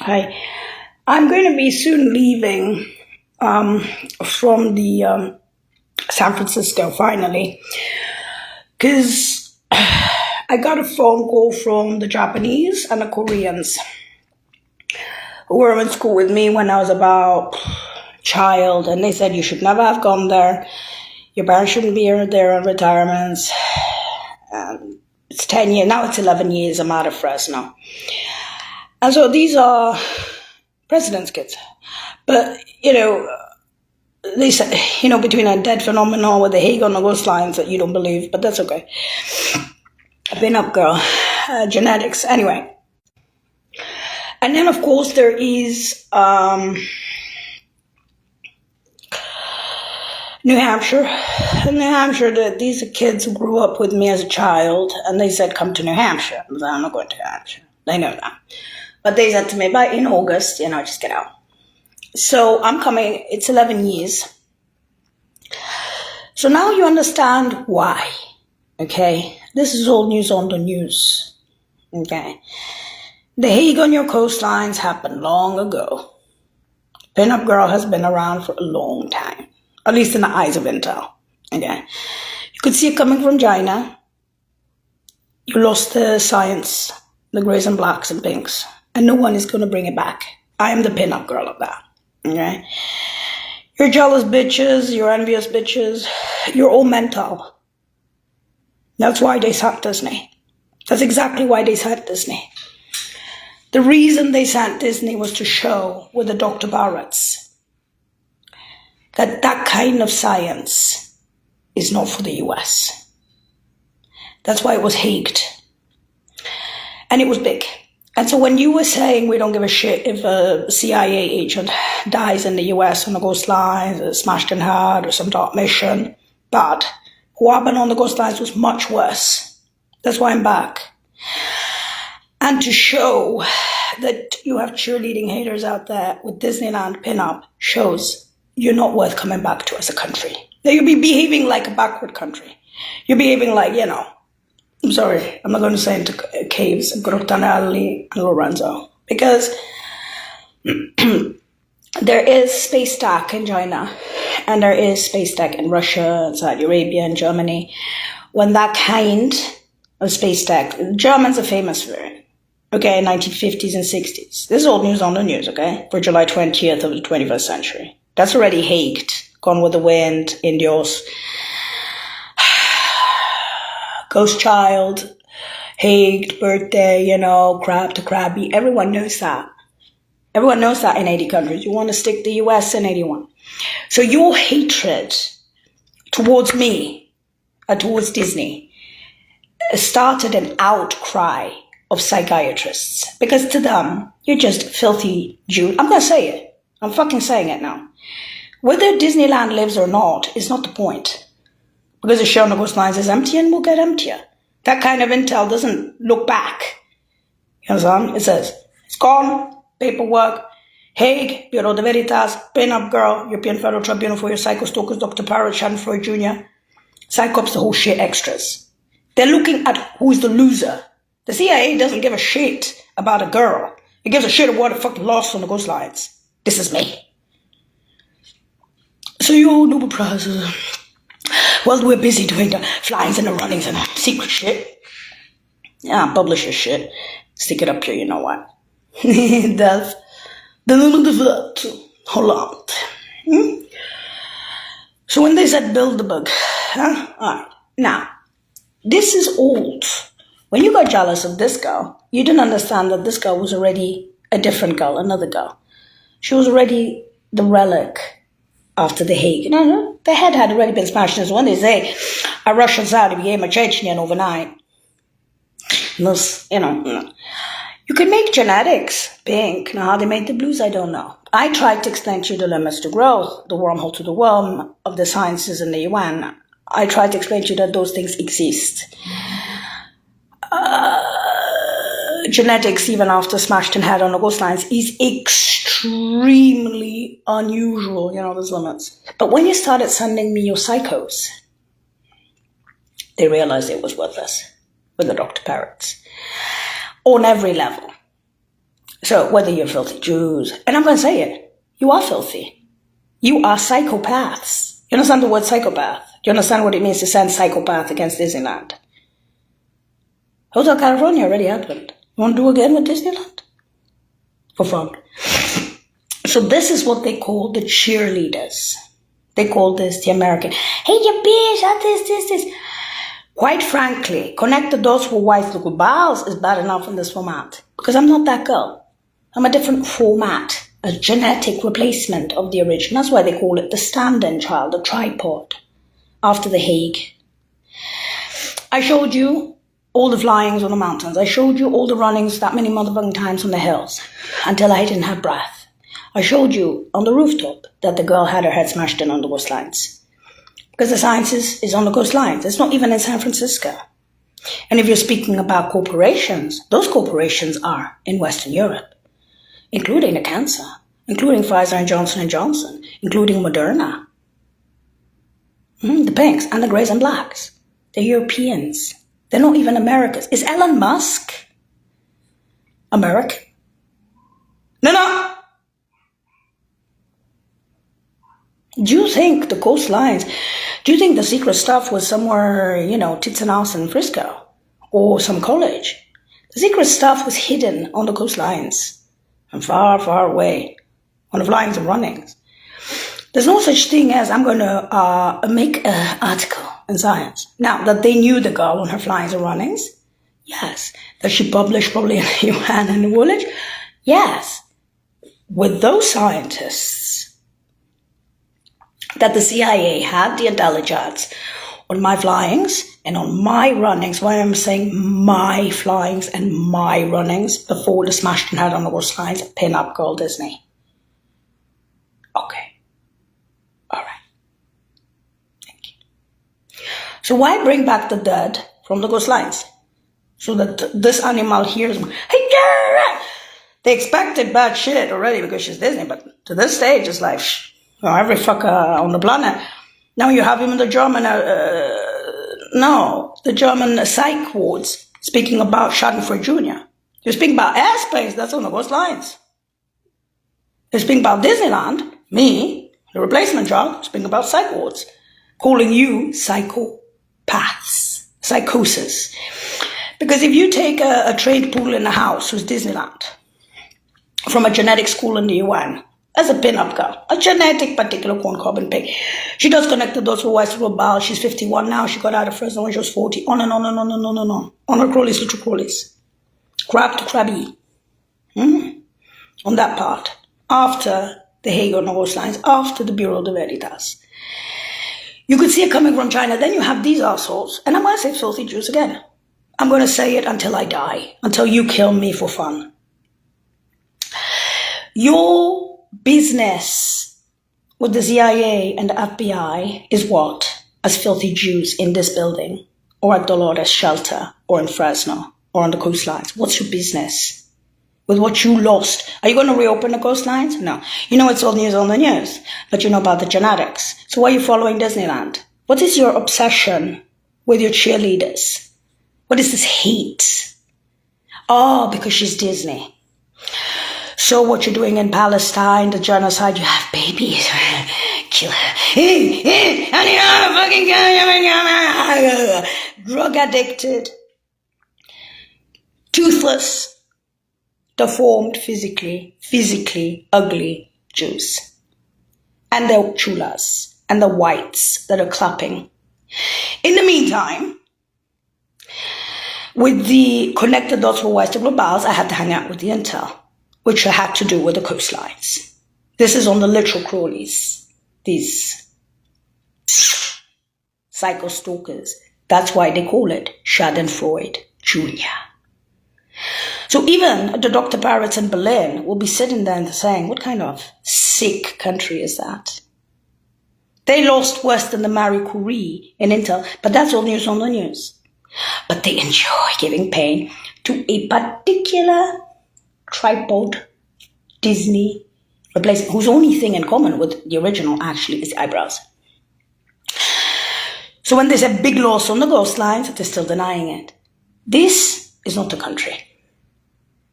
Hi. I'm going to be soon leaving from the San Francisco finally because I got a phone call from the Japanese and the Koreans who were in school with me when I was about child, and they said you should never have gone there. Your parents shouldn't be there on retirements. It's 10 years now. It's 11 years. I'm out of Fresno, and so these are president's kids. But they said between a dead phenomenon with the Hague on the ghost lines that you don't believe, but that's okay. A pin-up girl, genetics, anyway. And then of course there is New Hampshire. New Hampshire, these are kids who grew up with me as a child, and they said, come to New Hampshire. I was like, I'm not going to New Hampshire. They know that. But they said to me, in August, just get out. So I'm coming, it's 11 years. So now you understand why, okay? This is all news on the news, okay? The Hague on your coastlines happened long ago. Pin-up girl has been around for a long time, at least in the eyes of Intel, okay? You could see it coming from China. You lost the science, the grays and blacks and pinks, and no one is going to bring it back. I am the pin-up girl of that, okay? You're jealous bitches, you're envious bitches, you're all mental. That's why they sent Disney. That's exactly why they sent Disney. The reason they sent Disney was to show with the Dr. Barretts that that kind of science is not for the US. That's why it was Hagued. And it was big. And so when you were saying we don't give a shit if a CIA agent dies in the US on the ghost lines, or smashed in head, or some dark mission, but what happened on the ghost lines was much worse. That's why I'm back. And to show that you have cheerleading haters out there with Disneyland pin-up shows you're not worth coming back to as a country. That you'll be behaving like a backward country. You're behaving like, I'm sorry, I'm not going to say into caves, Grottanelli and Lorenzo, because there is space tech in China, and there is space tech in Russia, and Saudi Arabia, and Germany. When that kind of space tech, Germans are famous for it, okay, 1950s and 60s. This is old news on the news, okay, for July 20th of the 21st century. That's already Hagued, Gone with the Wind, Indios, Ghost Child, Hagued, Birthday, Crab to Krabby. Everyone knows that. Everyone knows that in 80 countries. You want to stick the US in 81. So your hatred towards me and towards Disney started an outcry of psychiatrists. Because to them, you're just filthy Jew. I'm going to say it. I'm fucking saying it now. Whether Disneyland lives or not is not the point. Because the show on the ghost lines is empty and will get emptier. That kind of intel doesn't look back. You understand? It says, it's gone, paperwork, Hague, Bureau de Veritas, pin-up girl, European Federal Tribunal for your psycho stalkers, Dr. Parrott, Shannon Floyd Jr., Psychops, the whole shit extras. They're looking at who's the loser. The CIA doesn't give a shit about a girl. It gives a shit about what the fuck lost on the ghost lines. This is me. So you Nobel Prizes. Well, we're busy doing the flyings and the runnings and secret shit. Yeah, publish your shit. Stick it up here, you know what? That's the name of the verb to Holland. So when they said build the book, alright. Now, this is old. When you got jealous of this girl, you didn't understand that this girl was already a different girl, another girl. She was already the relic after the Hague. The head had already been smashed. As when they say a Russian Saudi became a Chechnyan overnight. You can make genetics pink. Now, how they made the blues, I don't know. I tried to explain to you the limits to growth, the wormhole to the worm of the sciences in the UN. I tried to explain to you that those things exist. Genetics, even after smashed in head on the ghost lines, is extremely unusual, there's limits. But when you started sending me your psychos, they realized it was worthless with the Dr. Parrots. On every level. So whether you're filthy Jews, and I'm going to say it, you are filthy. You are psychopaths. You understand the word psychopath? Do you understand what it means to send psychopath against Disneyland? Hotel California already happened. You want to do again with Disneyland? For fun. So this is what they call the cheerleaders. They call this the American, hey, you bitch, this. Quite frankly, Connect the Dots for White Little Balls is bad enough in this format. Because I'm not that girl. I'm a different format. A genetic replacement of the original. That's why they call it the stand-in child, the tripod. After The Hague. I showed you all the flyings on the mountains. I showed you all the runnings that many motherfucking times on the hills. Until I didn't have breath. I showed you on the rooftop that the girl had her head smashed in on the coastlines. Because the science is on the coastlines. It's not even in San Francisco. And if you're speaking about corporations, those corporations are in Western Europe, including the cancer, including Pfizer and Johnson & Johnson, including Moderna. The pinks and the grays and blacks. They're Europeans. They're not even Americans. Is Elon Musk American? No. Do you think the coastlines, do you think the secret stuff was somewhere, tits and ass in Frisco or some college? The secret stuff was hidden on the coastlines and far, far away on the flyings and runnings. There's no such thing as I'm going to make an article in Science. Now, that they knew the girl on her flyings and runnings? Yes. That she published probably in the UN and the Woolwich? Yes. With those scientists, that the CIA had the intelligence on my flyings and on my runnings. Why I'm saying my flyings and my runnings before the smashed and had on the coastlines, pin-up girl Disney. Okay. All right. Thank you. So why bring back the dead from the coastlines? So that this animal hears, hey, yeah! They expected bad shit already because she's Disney, but to this stage, it's like, every fucker on the planet. Now you have even the German, the German psych wards speaking about Schadenfreude Jr. You're speaking about airspace, that's on the coastlines. You're speaking about Disneyland, me, the replacement child, speaking about psych wards, calling you psychopaths, psychosis. Because if you take a trained poodle in a house who's Disneyland, from a genetic school in the UN, as a pin-up girl, a genetic particular corn carbon pig. She does connect the dots with White Little Ball. She's 51 now. She got out of Fresno when she was 40. On and on and on and on and on. On her crawlies, little crawlies. Crab to crabby. On that part. After the Hague on the coastlines. After the Bureau de Veritas. You could see it coming from China. Then you have these assholes. And I'm going to say filthy Jews again. I'm going to say it until I die. Until you kill me for fun. Your business with the CIA and the FBI is what? As filthy Jews in this building, or at Dolores Shelter, or in Fresno, or on the coastlines. What's your business? With what you lost. Are you going to reopen the coastlines? No. You know it's all news on the news, but you know about the genetics. So why are you following Disneyland? What is your obsession with your cheerleaders? What is this hate? Oh, because she's Disney. So what you're doing in Palestine, the genocide, you have babies. Kill her. Drug addicted. Toothless. Deformed physically ugly Jews. And the chulas. And the whites that are clapping. In the meantime, with the connected dots for White Little Balls, I had to hang out with the intel, which had to do with the coastlines. This is on the literal crawlies. These psycho stalkers. That's why they call it Schadenfreude Jr. So even the Dr. Parrots in Berlin will be sitting there and saying, what kind of sick country is that? They lost worse than the Marie Curie in Intel, but that's all news on the news. But they enjoy giving pain to a particular tripod Disney replacement, whose only thing in common with the original actually is the eyebrows. So when there's a big loss on the coastlines, they're still denying it. This is not a country.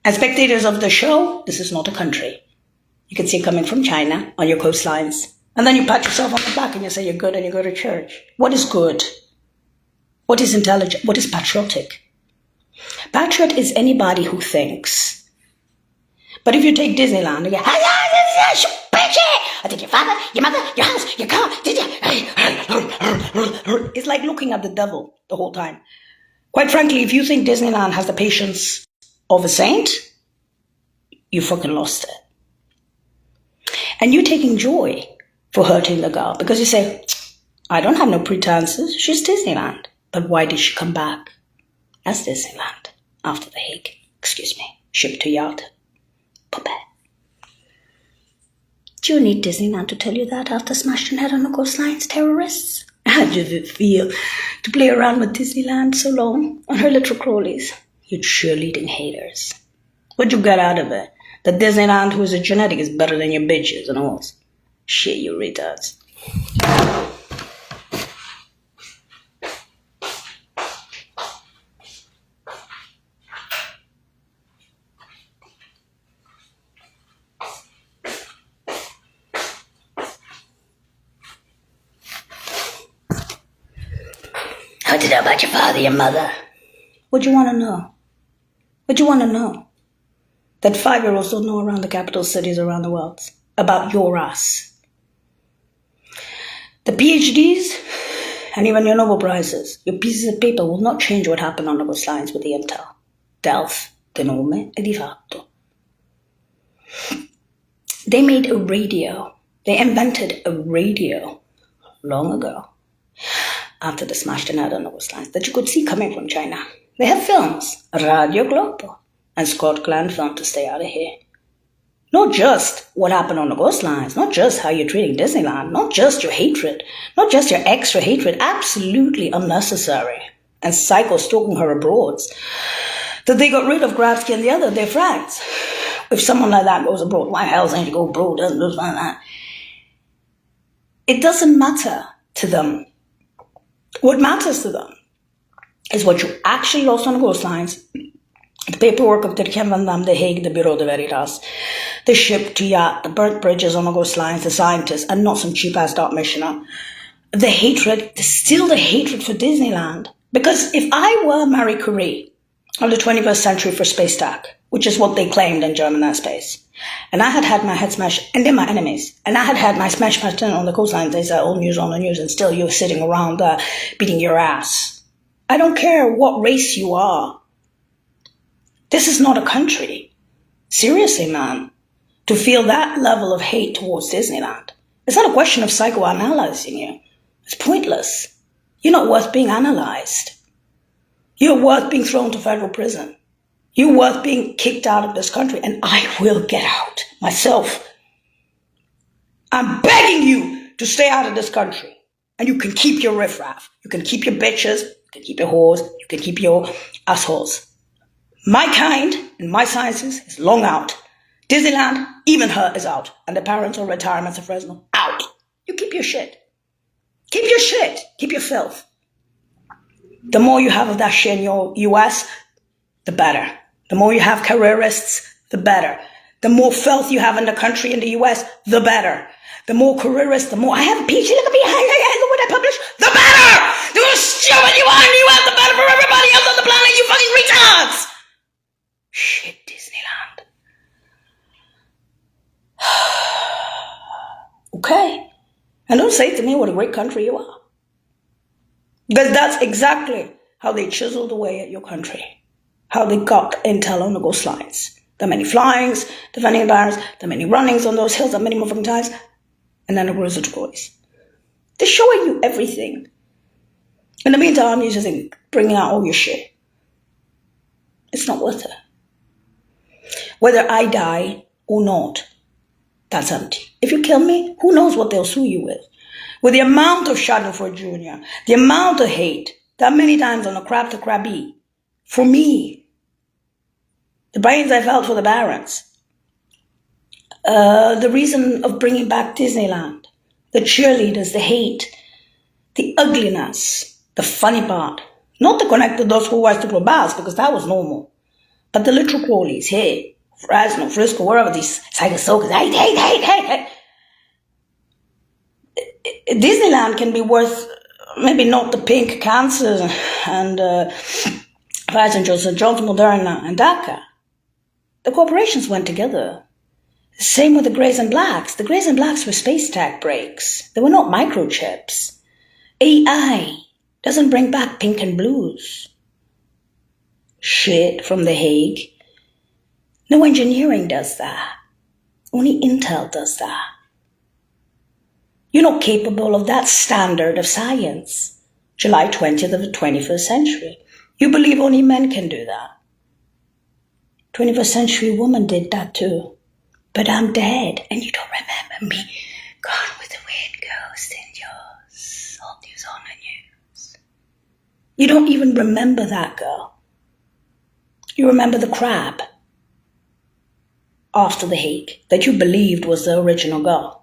As spectators of the show, this is not a country. You can see it coming from China on your coastlines. And then you pat yourself on the back and you say you're good and you go to church. What is good? What is intelligent? What is patriotic? Patriot is anybody who thinks. But if you take Disneyland, you go, I take your father, your mother, your house, your car, did you? It's like looking at the devil the whole time. Quite frankly, if you think Disneyland has the patience of a saint, you fucking lost it. And you're taking joy for hurting the girl because you say, I don't have no pretenses. She's Disneyland. But why did she come back as Disneyland after The Hague? Excuse me. Shipped to yacht. Puppet. Do you need Disneyland to tell you that after smashing head on the coastlines, terrorists? How did it feel to play around with Disneyland so long on her little crawlies? You cheerleading haters. What'd you get out of it? That Disneyland, who's a genetic, is better than your bitches and all. Shit, you retards. What did you know about your father, your mother? What do you want to know? What do you want to know? That 5-year-olds don't know around the capital cities around the world about your ass. The PhDs and even your Nobel Prizes, your pieces of paper will not change what happened on the coastlines with the intel. Delf, de nome e di fatto. They made a radio. They invented a radio long ago after the smashed in head on the coastlines that you could see coming from China. They have films, Radio Globo and Scott Glenn film to stay out of here. Not just what happened on the coastlines, not just how you're treating Disneyland, not just your hatred, not just your extra hatred, absolutely unnecessary. And psycho stalking her abroad. That they got rid of Grabsky and the other, they're friends. If someone like that goes abroad, why hell ain't you go abroad? It doesn't matter to them. What matters to them is what you actually lost on the coastlines. The paperwork of Dirk Van Dam, The Hague, the Bureau de Veritas, the ship to yacht, the burnt bridges on the coastlines, the scientists, and not some cheap-ass dot missioner. The hatred, still the hatred for Disneyland. Because if I were Marie Curie of the 21st century for space tech, which is what they claimed in German airspace, and I had had my head smashed, and they're my enemies, and I had had my smash on the coastlines, they said, all news on the news, and still you're sitting around beating your ass. I don't care what race you are. This is not a country. Seriously, man. To feel that level of hate towards Disneyland. It's not a question of psychoanalyzing you. It's pointless. You're not worth being analyzed. You're worth being thrown to federal prison. You're worth being kicked out of this country. And I will get out myself. I'm begging you to stay out of this country. And you can keep your riffraff. You can keep your bitches. You can keep your whores. You can keep your assholes. My kind and my sciences is long out. Disneyland, even her, is out. And the parents or retirements of Fresno, out. You keep your shit. Keep your shit. Keep your filth. The more you have of that shit in your US, the better. The more you have careerists, the better. The more filth you have in the country, in the US, the better. The more careerists, the more I have a PhD, look at me, look what I publish, the better! The more stupid you are in the US, the better for everybody else on the planet, you fucking retards! Shit, Disneyland. Okay. And don't say to me what a great country you are. Because that's exactly how they chiseled away at your country. How they got intel on the coastlines. The many flyings, the many bars, the many runnings on those hills, the many moving times, and then the grows of toys. They're showing you everything. In the meantime, you're just bringing out all your shit. It's not worth it. Whether I die or not, that's empty. If you kill me, who knows what they'll sue you with? With the amount of Schadenfreude Jr., the amount of hate, that many times on a crab to crabby, for me, the brains I felt for the Barons, the reason of bringing back Disneyland, the cheerleaders, the hate, the ugliness, the funny part, not to connect to those who watched the Globals, because that was normal. But the literal crawlies here, Fresno, Frisco, wherever these psychosokas, hey. Disneyland can be worth maybe not the pink cancers and Pfizer, Johnson, Moderna, and DACA. The corporations went together. Same with the Greys and Blacks. The Greys and Blacks were space tag breaks. They were not microchips. AI doesn't bring back pink and blues. Shit from The Hague. No engineering does that. Only Intel does that. You're not capable of that standard of science. July 20th of the 21st century. You believe only men can do that. 21st century woman did that too. But I'm dead and you don't remember me. Gone with the wind, ghost in yours. All news on the news. You don't even remember that girl. You remember the crab after The Hague that you believed was the original girl.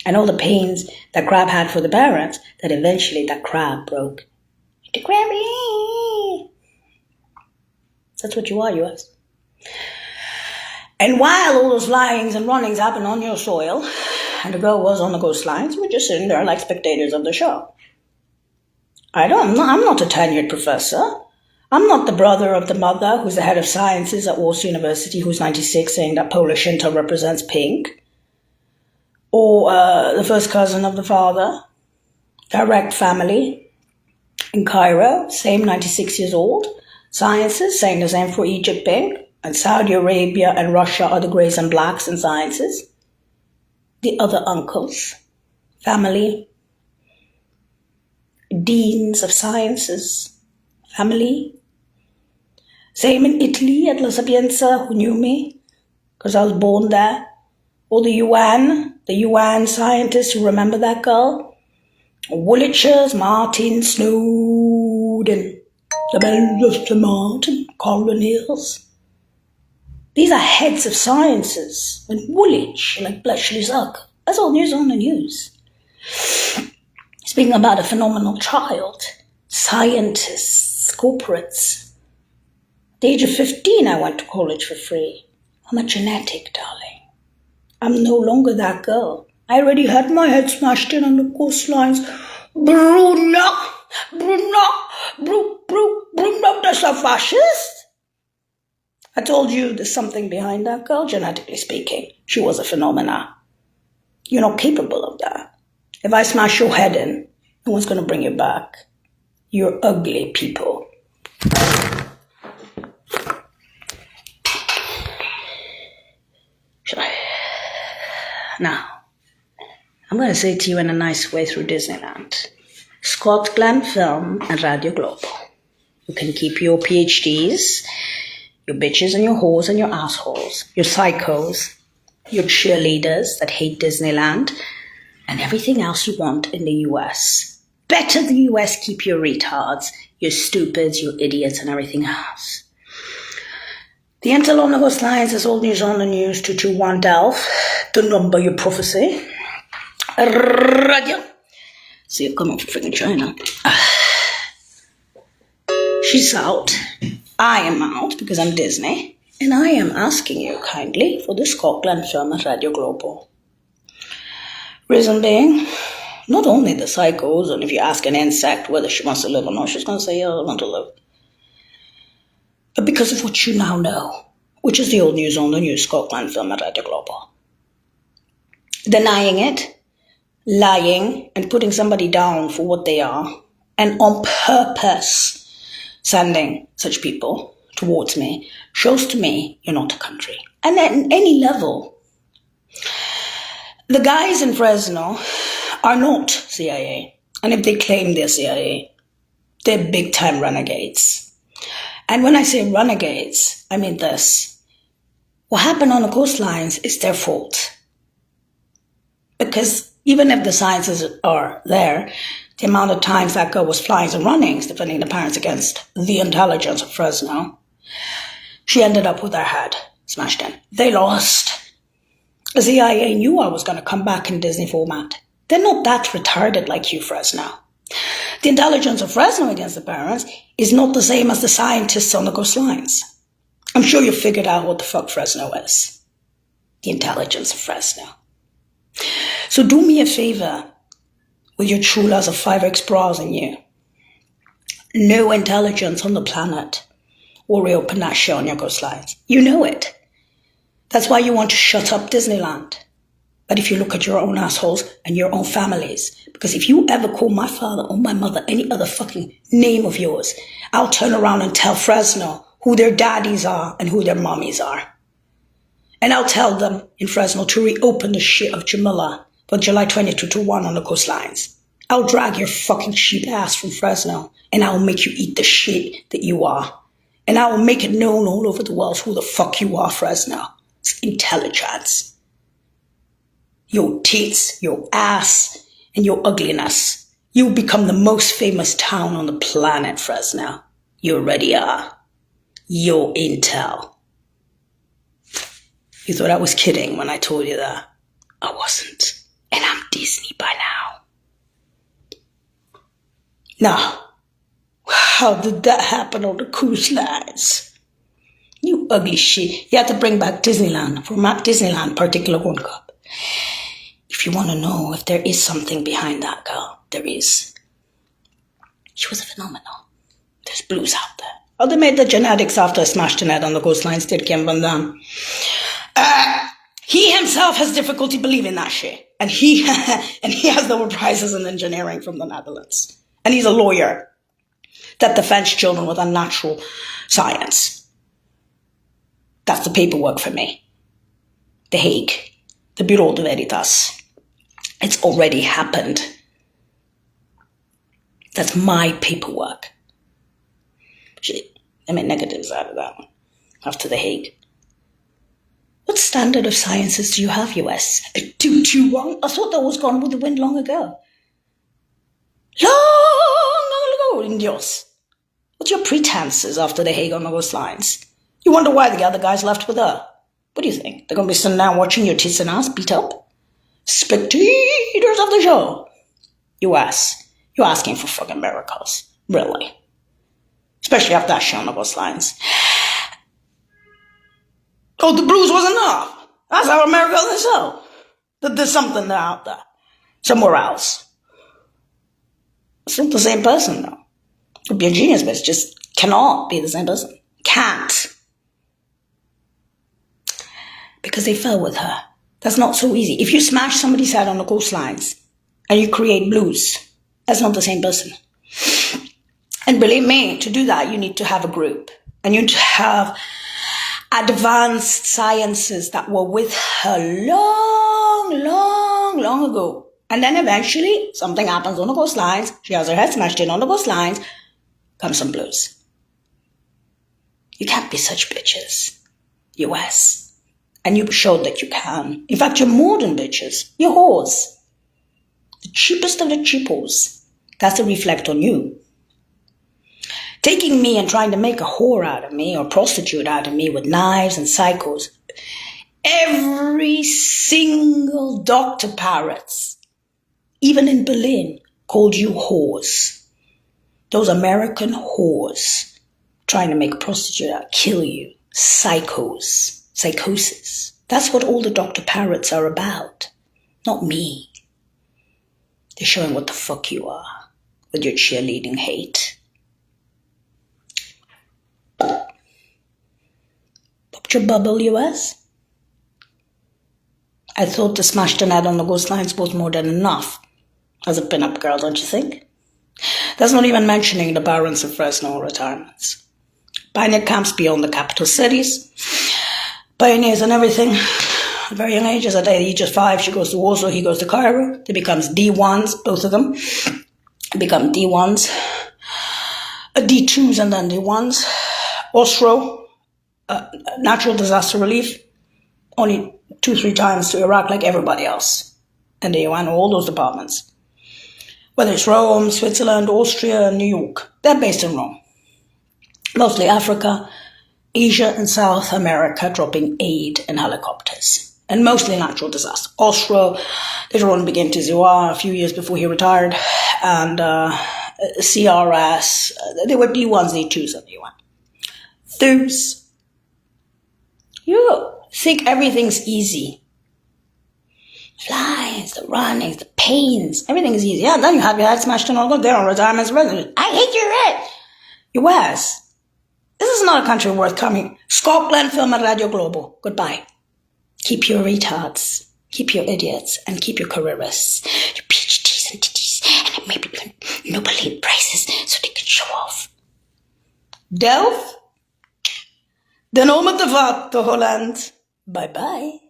And all the pains that crab had for the parents, that eventually that crab broke into Krabby. That's what you are, US. And while all those lyings and runnings happened on your soil, and the girl was on the coastlines, we're just sitting there like spectators of the show. I'm not a tenured professor. I'm not the brother of the mother who's the head of sciences at Warsaw University who's 96 saying that Polish Inter represents pink. Or the first cousin of the father, direct family in Cairo, same 96 years old. Sciences, saying the same for Egypt pink. And Saudi Arabia and Russia are the Greys and Blacks in sciences. The other uncles, family, deans of sciences, family. Same in Italy at La Sapienza, who knew me, because I was born there. Or the UN scientists who remember that girl. Woolwichers, Martin, Snowden, Justin Martin, Colonels. These are heads of sciences, and Woolwich, like Bletchley Zuck. That's all news on the news. Speaking about a phenomenal child, scientists, corporates. At the age of 15, I went to college for free. I'm a genetic, darling. I'm no longer that girl. I already had my head smashed in on the coastlines. Bruno, that's a fascist. I told you there's something behind that girl, genetically speaking. She was a phenomena. You're not capable of that. If I smash your head in, no one's going to bring you back. You're ugly people. Now, I'm going to say to you in a nice way through Disneyland. Scott Glenn Film and Radio Global. You can keep your PhDs, your bitches and your whores and your assholes, your psychos, your cheerleaders that hate Disneyland, and everything else you want in the US. Better the US keep your retards, your stupids, your idiots, and everything else. The Intel on the coastlines is all news on the news. 221 Delph, the number your prophecy. Radio. See you coming from freaking China. She's out. I am out because I'm Disney. And I am asking you kindly for the Scotland film at Radio Global. Reason being, not only the psychos, and if you ask an insect whether she wants to live or not, she's going to say, yeah, I want to live. But because of what you now know, which is the old news on the news Scotland film at Radio Global. Denying it, lying, and putting somebody down for what they are, and on purpose sending such people towards me, shows to me you're not a country. And at any level, the guys in Fresno are not CIA. And if they claim they're CIA, they're big-time renegades. And when I say renegades, I mean this. What happened on the coastlines is their fault. Because even if the sciences are there, the amount of times that girl was flying and running, defending the parents against the intelligence of Fresno, she ended up with her head smashed in. They lost. The CIA knew I was going to come back in Disney format. They're not that retarded like you, Fresno. The intelligence of Fresno against the parents is not the same as the scientists on the coastlines. I'm sure you figured out what the fuck Fresno is. The intelligence of Fresno. So do me a favor with your chulas of 5x bras in you. No intelligence on the planet will reopen that shit on your coastlines. You know it. That's why you want to shut up Disneyland. But if you look at your own assholes and your own families, because if you ever call my father or my mother any other fucking name of yours, I'll turn around and tell Fresno who their daddies are and who their mommies are. And I'll tell them in Fresno to reopen the shit of Jamila for July 22 to 1 on the coastlines. I'll drag your fucking sheep ass from Fresno and I'll make you eat the shit that you are. And I will make it known all over the world who the fuck you are, Fresno. It's intelligence. Your tits, your ass, and your ugliness. You become the most famous town on the planet, Fresno. You already are. Your intel. You thought I was kidding when I told you that. I wasn't. And I'm Disney by now. Now, how did that happen on the cruise lines? You ugly shit. You had to bring back Disneyland for Disneyland particular World Cup. If you want to know if there is something behind that girl, there is. She was a phenomenal. There's blues out there. Oh, they made the genetics after I smashed the net on the coastlines, did Kim Van Damme. He himself has difficulty believing that shit. And he has Nobel Prizes in engineering from the Netherlands. And he's a lawyer that defends children with unnatural science. That's the paperwork for me. The Hague. The Bureau de Veritas. It's already happened. That's my paperwork. I made negatives out of that one. After the Hague. What standard of sciences do you have, US? A 221? I thought that was Gone with the Wind long ago. Long ago, Indios. What's your pretenses after the Hague on those lines? You wonder why the other guys left with her. What do you think? They're going to be sitting down watching your tits and ass beat up? Spectators of the show. US. You're asking for fucking miracles. Really. Especially after that show on those lines. Oh, the blues wasn't enough. That's how America is so. That there's something out there. Somewhere else. It's not the same person, though. It could be a genius, but it just cannot be the same person. Can't. Because they fell with her. That's not so easy. If you smash somebody's head on the coastlines and you create blues, that's not the same person. And believe me, to do that, you need to have a group. And you need to have advanced sciences that were with her long ago. And then eventually, something happens on the coastlines. She has her head smashed in on the coastlines. Comes some blues. You can't be such bitches. US. And you showed that you can. In fact, you're more than bitches. You're whores. The cheapest of the cheapos. That's a reflect on you. Taking me and trying to make a whore out of me or prostitute out of me with knives and psychos. Every single doctor parrots, even in Berlin, called you whores. Those American whores trying to make a prostitute out, kill you. Psychos. Psychosis. That's what all the Dr. Parrots are about. Not me. They're showing what the fuck you are with your cheerleading hate. Popped your bubble, US? I thought the smash the net on the coastlines was more than enough as a pin-up girl, don't you think? That's not even mentioning the barons of Fresno retirements. Pioneer camps beyond the capital cities. Pioneers and everything. At very young ages, at the age of 5, she goes to Warsaw, he goes to Cairo. They becomes D1s, both of them. Become D1s. D2s and then D1s. Oslo, natural disaster relief. Only 2-3 times to Iraq like everybody else. And they went all those departments. Whether it's Rome, Switzerland, Austria, New York. They're based in Rome. Mostly Africa, Asia and South America dropping aid in helicopters. And mostly natural disaster. Oslo, later on began to Ziwa a few years before he retired. And CRS, they were D1s, D2s, and D1. Those You think everything's easy. Flies, the runnings, the pains, everything's easy. Yeah, then you have your head smashed in all good. They're on retirement residence. I hate your head. US. This is not a country worth coming. Scotland Film and Radio Global. Goodbye. Keep your retards, keep your idiots, and keep your careerists. Your PhDs and titties, and maybe even Nobel prizes so they can show off. Delft? Den om het te vat, Holland. Bye bye.